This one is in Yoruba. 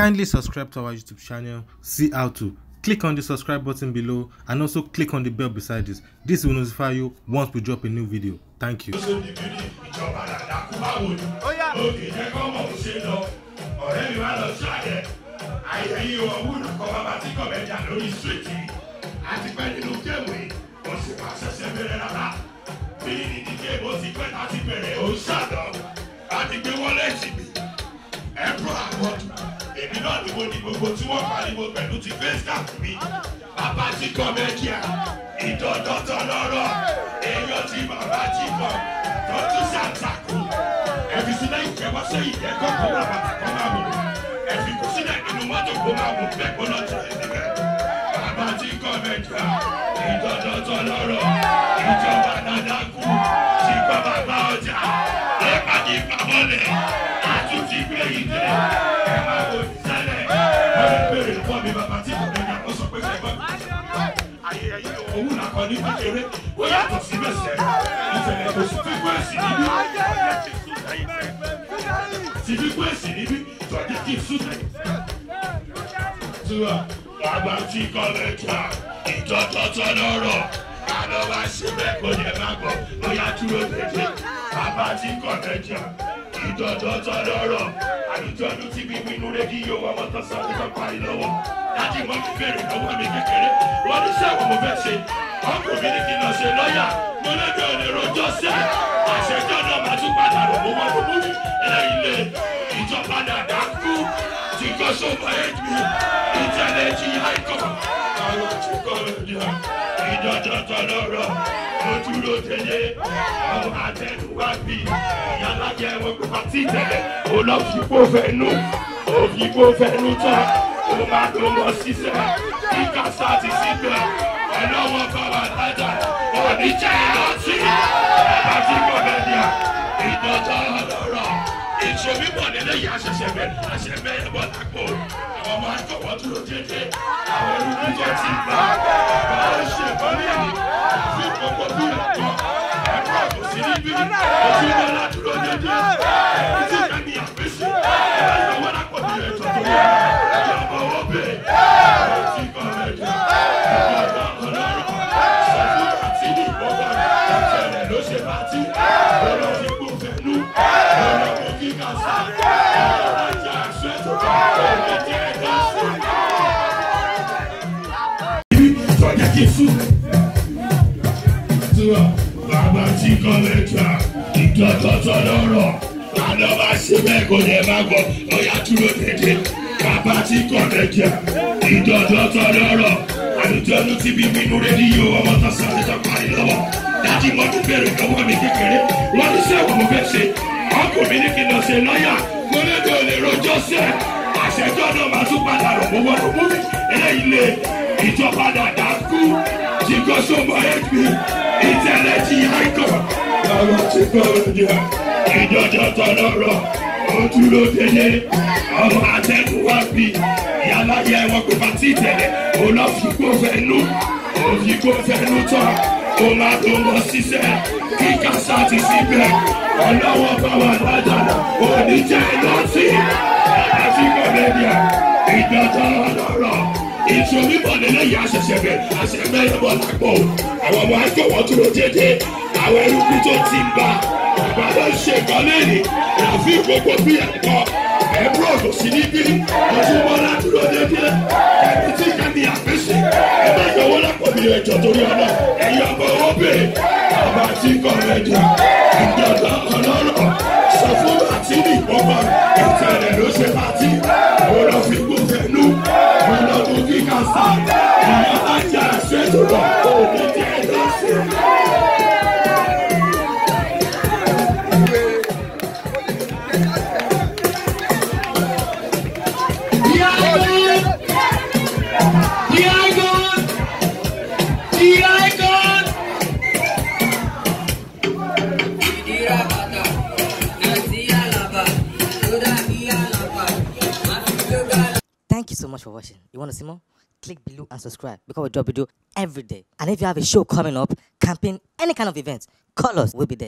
Kindly subscribe to our YouTube channel, see how to. Click on the subscribe button below and also click on the bell beside this. This will notify you once we drop a new video. Thank you. Èmi náà ni mo ní gbogbo tí wọ́n pariwo pẹ̀lú ti face cap mi. Bàbá tí kọ́mẹ́díà, ìdọ̀dọ̀tọ̀ lọ́rọ̀, èèyàn tí bàbá tí kọ́, tó tún ṣàtàkù. Ẹ̀fí sílẹ̀ ìfẹ́ wá sẹ́yìn ẹ̀kọ́ kó máa bàtà kọ́ máa mú. Ẹ̀fí kò sílẹ̀ inú mọ́tò kó máa mú bẹ́ẹ̀ kó lọ́ọ́ tẹ̀lé níbẹ̀. Bàbá tí kọ́mẹ́díà, ìdọ̀dọ̀tọ̀ lọ́rọ̀, ìjọba dáadáa kú, tí kọ́ bàbá ọjà, ẹ̀ka ní ìpamọ́lẹ̀, àtúntì gbé ìdè. Òun làkọ́ ní kékeré, ó yàtọ̀ sí bẹ̀sẹ̀. Ìṣẹ̀lẹ̀ kò sí fíkwẹ́sì níbí. Sí fíkwẹ́sì níbí, tọ́jú kí n súnmọ́. Tiwa, bàbá tí kọ́mẹ́jà, ìjọ́tọ̀tọ̀ lọ́rọ̀. Àlọ́ wa ṣe bẹ́ẹ̀ kó yẹ máa gbọ́, ó yá dúró dédé. Bàbá tí kọ́mẹ́jà, ìjọ́tọ̀tọ̀ lọ́rọ̀. Àlùjọ́nu tí bíbí inú rédíò ọmọ tó sọ ní pápá ìlọ́wọ́. Dájú mọ́ mi bẹ̀rẹ̀ lọ́wọ́ mi kékeré. Wọ́n ní sẹ́wọ̀n mo fẹ́ ṣe. Ọkùnrin ní kí n lọ ṣe lọ́ọ̀yà. Mo lẹ́nu ò lè rojọ́ sẹ́. Àṣẹjọ́ náà máa tún padà rò mọ́ wọ́n mú mi. Ilé ìjọba dàda kú. Tí kò sọ́mọ́ ẹ̀mí. Ìtẹ̀lẹ́jì àìkọ́. Àwọn tí kò lè dìá. Ìdọ̀dọ̀tọ̀ lọ́rọ̀. Mo dúró tẹ̀lé. Àwọn àtẹnuwá bí. Ìyálà jẹ́ wọn pé pàtí tẹ̀lé. Ó lọ fi kó fẹ́nu. Ó fi kó fẹ́nu tán. Ó máa tó lọ sísẹ́. Kíkà sáà ti síbẹ̀. Ọlọ́wọ́ bá wà lájà. Oníjẹ́ ọtí. Àti kọ́mẹ́díà. Ìdọ̀tọ̀ lọ́rọ̀. Ìṣòwò ìbọn nílé yìí àṣẹṣẹ bẹ̀. Àṣẹbẹ̀ ẹ̀bọ̀ lápò. Àwọn ọmọ akọ̀wọ́ dúró dédé. Àwọn olùkú jẹ́ ti gbà. Báwo ṣe bọ́lí ẹ̀yìn? Àfi gbogbo bí ẹ̀kọ́. Ẹ̀kọ́ àkọsí níbí. Ojú ìdọ́lá dúró dédé. Ẹ̀kú sí ẹ̀mí àfẹ́sí. Ẹ̀yọ́ wọn lápò bí ẹ̀tọ́ tó yẹ. Ìjọba owó bẹ̀. Àti kọ́mẹ́díà. Ìdọ̀tọ̀ lọ́rọ̀. Sọ fún àti ní ìbọ̀wọ̀. Ìṣẹ̀lẹ̀ ló ṣe bá tí. Ọlọ́ fi kú fẹ́nu. Ọlọ́ kò kí ká sá. Ọlọ́ ajá àṣẹ tó bá. Ọlọ́ jẹ́ ẹ̀dá sí. Sọ̀jà kí n sùn. Tiwa, bàbá tí kọ́mẹ́jà, ìdọ̀tọ̀tọ̀ lọ́rọ̀. Àlọ́ máa ṣe bẹ́ẹ̀ kó lè má gbọ́. Ọ̀yà dúró dédé. Bàbá tí kọ́mẹ́jà, ìdọ̀tọ̀tọ̀ lọ́rọ̀. Àlùjọ́nu tí bíbí inú rédíò ọmọ tó sọ ní tọ́parí lọ́wọ́. Dájú mọ́ mi bẹ̀rẹ̀ lọ́wọ́ mi kékeré. Wọ́n ní sẹ́wọ̀n mo fẹ́ ṣe. Ọkùnrin ní kí n lọ ṣe lọ́ọ̀yà. Mo lẹ́nu ò lè rojọ́ sẹ́. Àṣẹjọ́ náà máa tún padà rọ̀ mọ́ wọ́n mú mi. Eléyìí lè ìjọba dàda kú. Tí kò sọ́mọ́ ẹ̀gbìn. Ìtẹ̀lẹ́jì àìkọ́. Àwọn tí kò rẹ̀ ìdọ̀dọ̀tọ̀ lọ́rọ̀. Ó dúró délé. Ọmọ àtẹnuwá bí. Ìyálà yẹ wọn kò bá ti tẹ̀lé. Ó lọ fi kó fẹ́nu. Ó fi kó fẹ́nu tán. Ó máa tó lọ sísẹ́. Kíkà sáà ti síbẹ̀. Ọlọ́wọ́ bá wà lájà. Oníjẹ́ lọ́sí. Àti kọ́mẹ́díà. Ìdọ̀tọ̀ lọ́rọ̀. Ìṣòwò ìbọn nílé yìí àṣẹṣẹ bẹ̀. Àṣẹbẹ̀ ẹ̀bọ̀ lápò. Àwọn ọmọ akọ̀wọ́ dúró dédé. Àwọn eruku tó ti ń bá. Bàbá ló ń ṣe kan lẹ́yìn. Ràfí gbogbo bí ẹ̀kọ́. Ẹ̀bùrọ̀ kò sí níbí. Ojúmọ́lá dúró dédé. Ẹ̀mí tí kẹ́mi àfẹ́sẹ̀. Ẹ̀bá ìyọ̀wọ́ lápò mi ẹ̀jọ̀ torí ọ̀nà. Ẹ̀yọ̀ ọmọ owó bèrè. Bàbá tí kọ́mẹ́díà. Ìdọ̀tọ̀ lọ́rọ̀. Sọ fún àti ní ìpọ́nmọ́. Ìtẹ̀lẹ̀ ló ṣe pàtí. Ó lọ fi kú fẹ́nu. Ó lọ mú kíkà sá. Ìyá ajá ẹ̀ṣẹ́ tó lọ. Ó ní jẹ́ lọ́sẹ̀. Thank you so much for watching. You want to see more? Click below and subscribe because we drop video every day. And if you have a show coming up, campaign, any kind of event, call us. We'll be there.